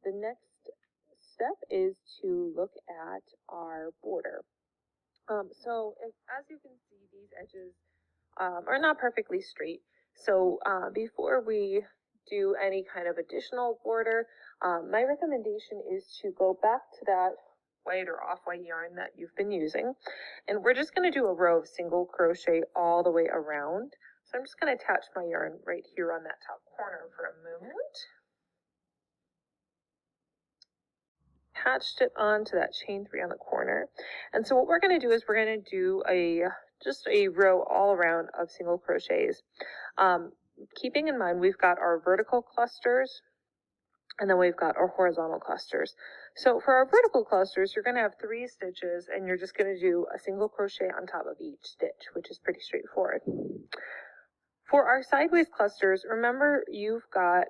the next step is to look at our border. As you can see, these edges are not perfectly straight. So before we do any kind of additional border, my recommendation is to go back to that white or off-white yarn that you've been using, and we're just going to do a row of single crochet all the way around. So I'm just going to attach my yarn right here on that top corner for a moment. Attached it onto that chain 3 on the corner, and so what we're going to do is we're going to do just a row all around of single crochets. Keeping in mind we've got our vertical clusters and then we've got our horizontal clusters. So for our vertical clusters, you're going to have 3 stitches and you're just going to do a single crochet on top of each stitch, which is pretty straightforward. For our sideways clusters, remember you've got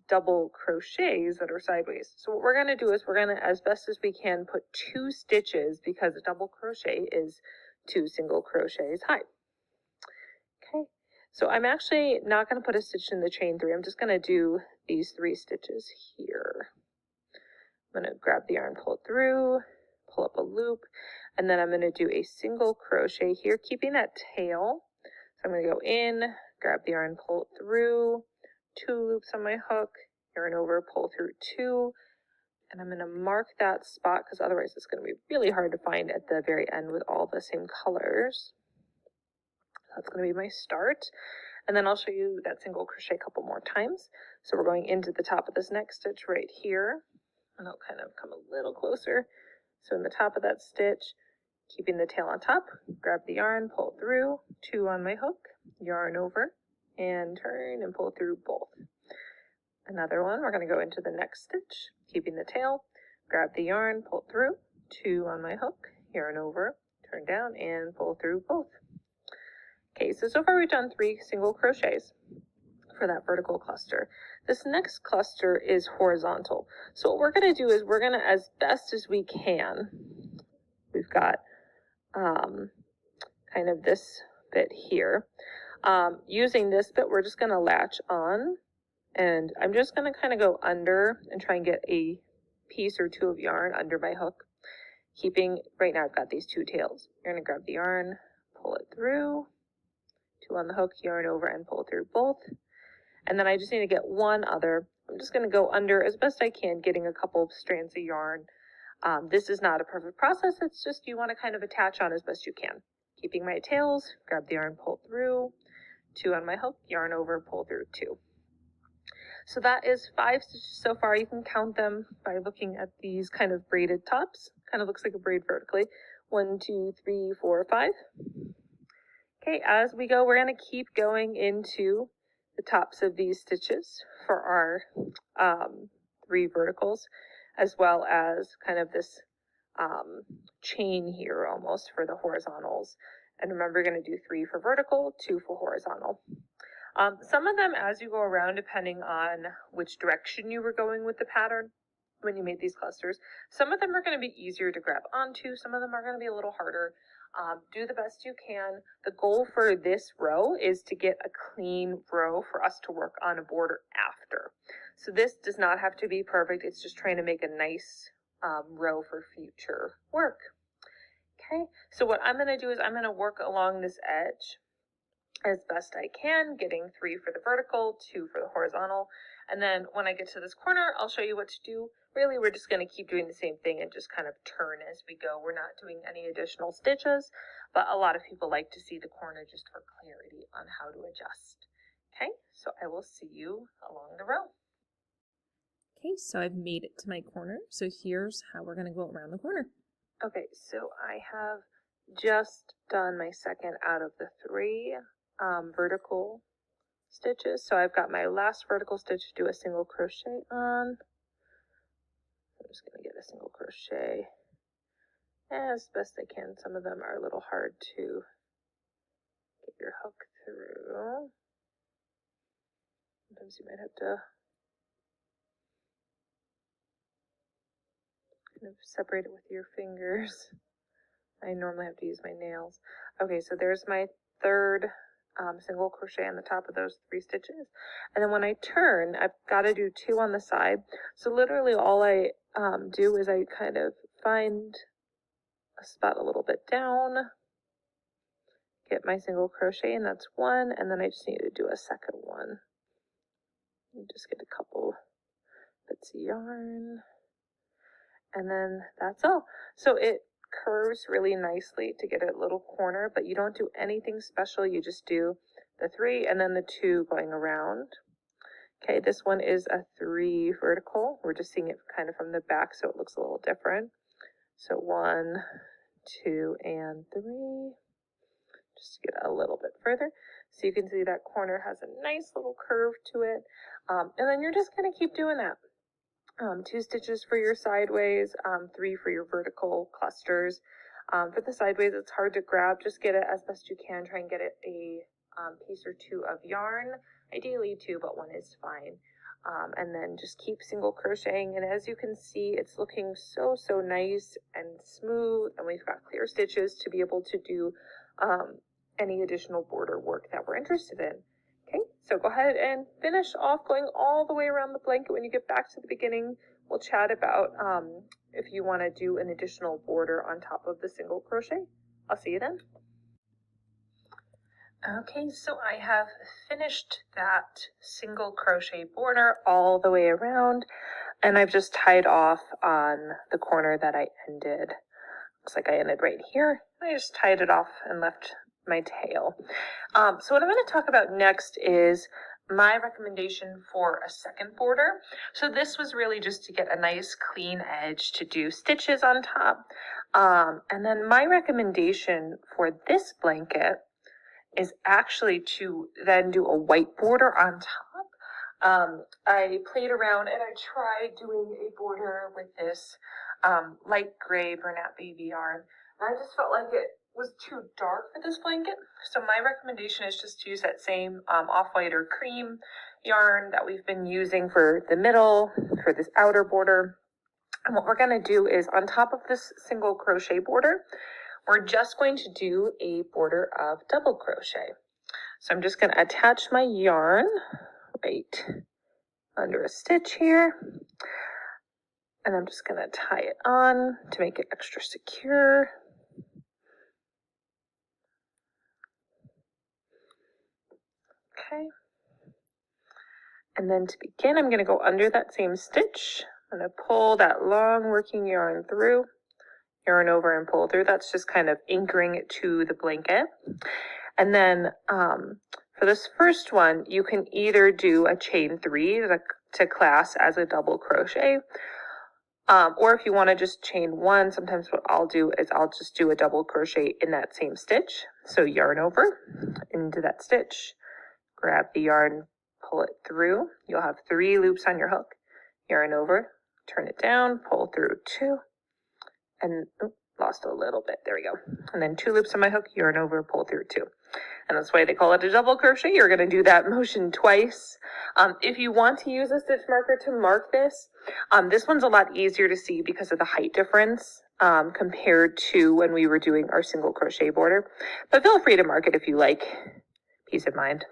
double crochets that are sideways. So what we're going to do is we're going to, as best as we can, put 2 stitches, because a double crochet is 2 single crochets high. Okay, so I'm actually not going to put a stitch in the chain 3. I'm just going to do these 3 stitches here. I'm going to grab the yarn, pull it through, pull up a loop, and then I'm going to do a single crochet here, keeping that tail. So I'm going to go in, grab the yarn, pull it through, 2 loops on my hook, yarn over, pull through 2, and I'm going to mark that spot because otherwise it's going to be really hard to find at the very end with all the same colors. That's going to be my start, and then I'll show you that single crochet a couple more times. So we're going into the top of this next stitch right here, and I'll kind of come a little closer. So in the top of that stitch, keeping the tail on top, grab the yarn, pull through, 2 on my hook, yarn over, and turn and pull through both. Another one, we're going to go into the next stitch, keeping the tail, grab the yarn, pull through, 2 on my hook, yarn over, turn down, and pull through both. Okay, so far we've done 3 single crochets for that vertical cluster. This next cluster is horizontal. So what we're going to do is we're going to, as best as we can, we've got kind of this bit here. Using this bit, we're just going to latch on, and I'm just going to kind of go under and try and get a piece or 2 of yarn under my hook. Keeping, right now I've got these 2 tails. You're going to grab the yarn, pull it through, 2 on the hook, yarn over, and pull through both. And then I just need to get one other. I'm just going to go under as best I can, getting a couple of strands of yarn. This is not a perfect process, it's just you want to kind of attach on as best you can. Keeping my tails, grab the yarn, pull through, 2 on my hook, yarn over, pull through 2. So that is 5 stitches so far. You can count them by looking at these kind of braided tops. Kind of looks like a braid vertically. 1, 2, 3, 4, 5. Okay, as we go, we're going to keep going into the tops of these stitches for our 3 verticals, as well as kind of this chain here almost for the horizontals. And remember, you're going to do 3 for vertical, 2 for horizontal. Some of them, as you go around, depending on which direction you were going with the pattern when you made these clusters, some of them are going to be easier to grab onto, some of them are going to be a little harder. Do the best you can. The goal for this row is to get a clean row for us to work on a border after. So this does not have to be perfect, it's just trying to make a nice row for future work. Okay, so what I'm going to do is I'm going to work along this edge as best I can, getting 3 for the vertical, 2 for the horizontal, and then when I get to this corner, I'll show you what to do. Really, we're just going to keep doing the same thing and just kind of turn as we go. We're not doing any additional stitches, but a lot of people like to see the corner just for clarity on how to adjust. Okay, so I will see you along the row. Okay, so I've made it to my corner, so here's how we're going to go around the corner. Okay, so I have just done my second out of the 3 vertical stitches. So I've got my last vertical stitch to do a single crochet on. I'm just going to get a single crochet as best I can. Some of them are a little hard to get your hook through. Sometimes you might have to kind of separate it with your fingers. I normally have to use my nails. Okay, so there's my third single crochet on the top of those 3 stitches. And then when I turn, I've got to do 2 on the side. So literally all I do is I kind of find a spot a little bit down, get my single crochet, and that's 1, and then I just need to do a second one. Just get a couple bits of yarn, and then that's all. So it curves really nicely to get a little corner, but you don't do anything special. You just do the 3 and then the 2 going around. Okay, this one is a 3 vertical. We're just seeing it kind of from the back, so it looks a little different. So 1, 2, and 3. Just get a little bit further. So you can see that corner has a nice little curve to it. And then you're just going to keep doing that. 2 stitches for your sideways, 3 for your vertical clusters. For the sideways, it's hard to grab. Just get it as best you can. Try and get it a piece or 2 of yarn. Ideally 2, but 1 is fine. And then just keep single crocheting. And as you can see, it's looking so nice and smooth. And we've got clear stitches to be able to do any additional border work that we're interested in. Okay, so go ahead and finish off going all the way around the blanket. When you get back to the beginning, we'll chat about if you want to do an additional border on top of the single crochet. I'll see you then. Okay, so I have finished that single crochet border all the way around, and I've just tied off on the corner that I ended. Looks like I ended right here. I just tied it off and left my tail. So what I'm going to talk about next is my recommendation for a second border. So this was really just to get a nice clean edge to do stitches on top. And then my recommendation for this blanket is actually to then do a white border on top. I played around and I tried doing a border with this light gray Bernat Baby yarn, and I just felt like it was too dark for this blanket. So my recommendation is just to use that same off-white or cream yarn that we've been using for the middle, for this outer border. And what we're going to do is on top of this single crochet border, we're just going to do a border of double crochet. So I'm just going to attach my yarn right under a stitch here, and I'm just going to tie it on to make it extra secure. Okay. And then to begin, I'm going to go under that same stitch. I'm going to pull that long working yarn through, yarn over and pull through. That's just kind of anchoring it to the blanket. And then for this first one, you can either do a chain 3 to class as a double crochet, or if you want to just chain 1, sometimes what I'll do is I'll just do a double crochet in that same stitch. So yarn over into that stitch, grab the yarn, pull it through. You'll have 3 loops on your hook. Yarn over, turn it down, pull through 2, and lost a little bit. There we go. And then 2 loops on my hook, yarn over, pull through 2. And that's why they call it a double crochet. You're going to do that motion twice. If you want to use a stitch marker to mark this, this one's a lot easier to see because of the height difference compared to when we were doing our single crochet border. But feel free to mark it if you like. Peace of mind.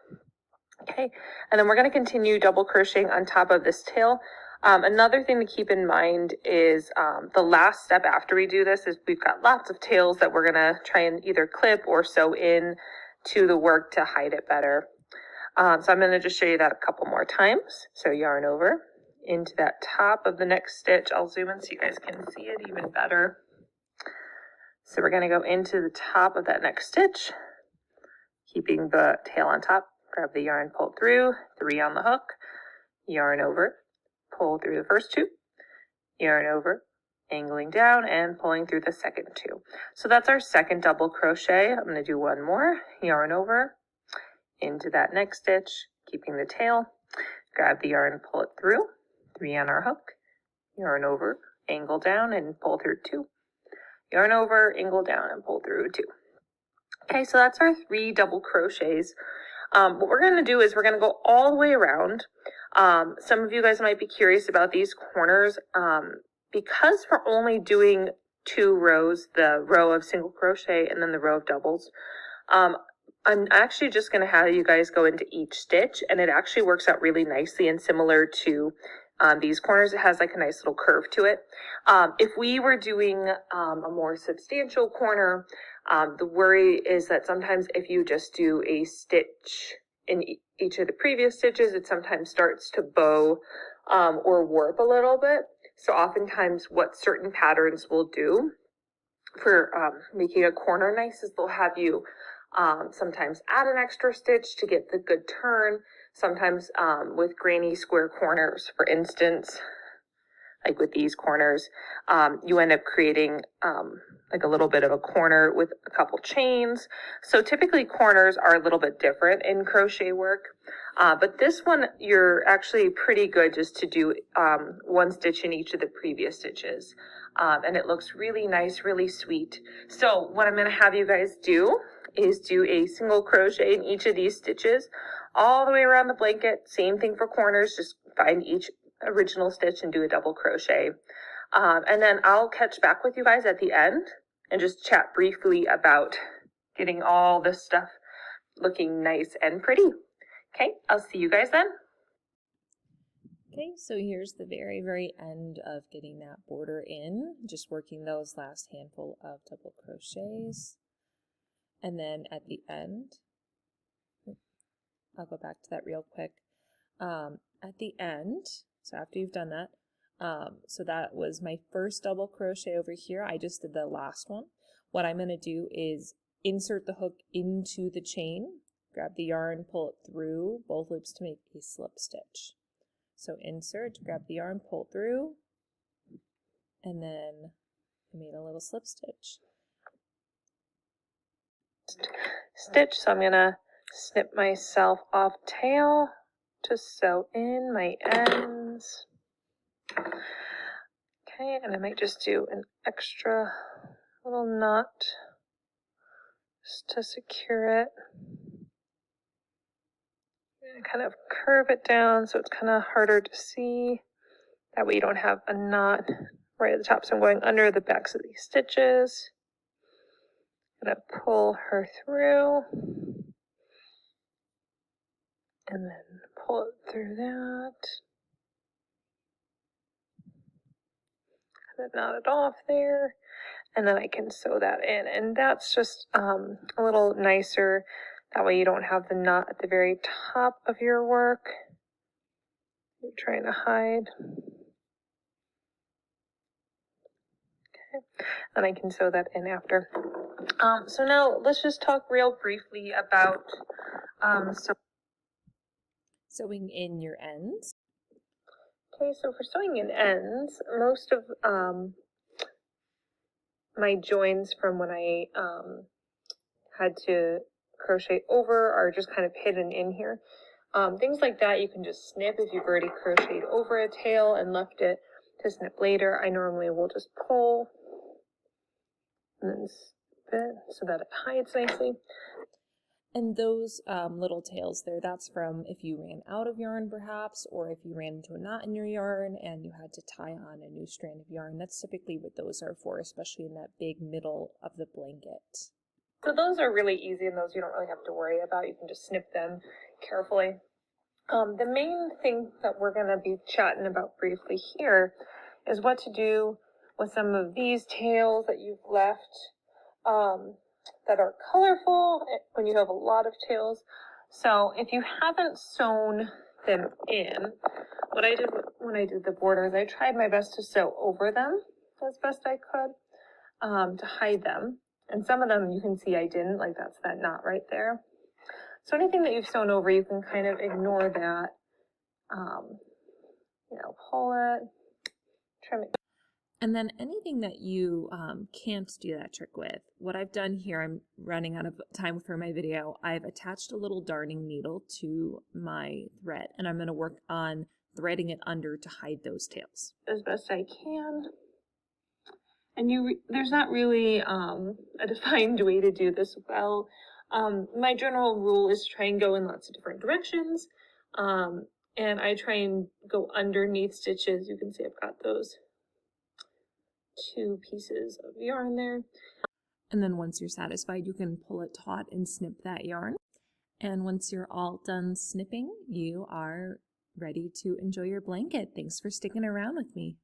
Okay, and then we're going to continue double crocheting on top of this tail. Another thing to keep in mind is the last step after we do this is we've got lots of tails that we're going to try and either clip or sew in to the work to hide it better. So I'm going to just show you that a couple more times. So yarn over into that top of the next stitch. I'll zoom in so you guys can see it even better. So we're going to go into the top of that next stitch, keeping the tail on top. Grab the yarn, pull through, 3 on the hook, yarn over, pull through the first 2, yarn over, angling down and pulling through the second 2. So that's our second double crochet. I'm going to do 1 more, yarn over into that next stitch, keeping the tail, grab the yarn, pull it through, 3 on our hook, yarn over, angle down and pull through 2, yarn over, angle down and pull through 2. Okay, so that's our 3 double crochets. What we're going to do is we're going to go all the way around. Some of you guys might be curious about these corners. Because we're only doing 2 rows, the row of single crochet and then the row of doubles, I'm actually just going to have you guys go into each stitch, and it actually works out really nicely and similar to these corners. It has like a nice little curve to it. If we were doing a more substantial corner, the worry is that sometimes if you just do a stitch in each of the previous stitches, it sometimes starts to bow or warp a little bit. So oftentimes what certain patterns will do for making a corner nice is they'll have you sometimes add an extra stitch to get the good turn. Sometimes with granny square corners, for instance, like with these corners, you end up creating like a little bit of a corner with a couple chains. So typically corners are a little bit different in crochet work. But this one, you're actually pretty good just to do one stitch in each of the previous stitches. And it looks really nice, really sweet. So what I'm going to have you guys do is do a single crochet in each of these stitches all the way around the blanket. Same thing for corners, just find each original stitch and do a double crochet. And then I'll catch back with you guys at the end and just chat briefly about getting all this stuff looking nice and pretty. Okay, I'll see you guys then. Okay, so here's the very, very end of getting that border in, just working those last handful of double crochets. And then at the end, I'll go back to that real quick. At the end, so after you've done that, so that was my first double crochet over here. I just did the last one. What I'm going to do is insert the hook into the chain, grab the yarn, pull it through both loops to make a slip stitch. So insert, grab the yarn, pull through, and then I made a little slip stitch. So I'm gonna snip myself off tail to sew in my ends. Okay, and I might just do an extra little knot just to secure it. And kind of curve it down so it's kind of harder to see. That way you don't have a knot right at the top. So I'm going under the backs of these stitches. I'm gonna pull her through. And then pull it through that. Kind of knot it off there. And then I can sew that in. And that's just a little nicer. That way you don't have the knot at the very top of your work. You're trying to hide. Okay, and I can sew that in after. So now let's just talk real briefly about Sewing in your ends. Okay, so for sewing in ends, most of my joins from when I had to crochet over are just kind of hidden in here. Things like that you can just snip if you've already crocheted over a tail and left it to snip later. I normally will just pull and then snip it so that it hides nicely. And those little tails there, that's from if you ran out of yarn perhaps, or if you ran into a knot in your yarn and you had to tie on a new strand of yarn. That's typically what those are for, especially in that big middle of the blanket. So those are really easy, and those you don't really have to worry about. You can just snip them carefully. The main thing that we're going to be chatting about briefly here is what to do with some of these tails that you've left that are colorful when you have a lot of tails. So if you haven't sewn them in, what I did when I did the borders, I tried my best to sew over them as best I could to hide them. And some of them you can see I didn't, like that's that knot right there. So anything that you've sewn over, you can kind of ignore that. Pull it, trim it. And then anything that you can't do that trick with, what I've done here, I'm running out of time for my video, I've attached a little darning needle to my thread, and I'm going to work on threading it under to hide those tails. As best I can. And there's not really a defined way to do this well. My general rule is to try and go in lots of different directions. And I try and go underneath stitches. You can see I've got those 2 pieces of yarn there. And then once you're satisfied, you can pull it taut and snip that yarn. And once you're all done snipping, you are ready to enjoy your blanket. Thanks for sticking around with me.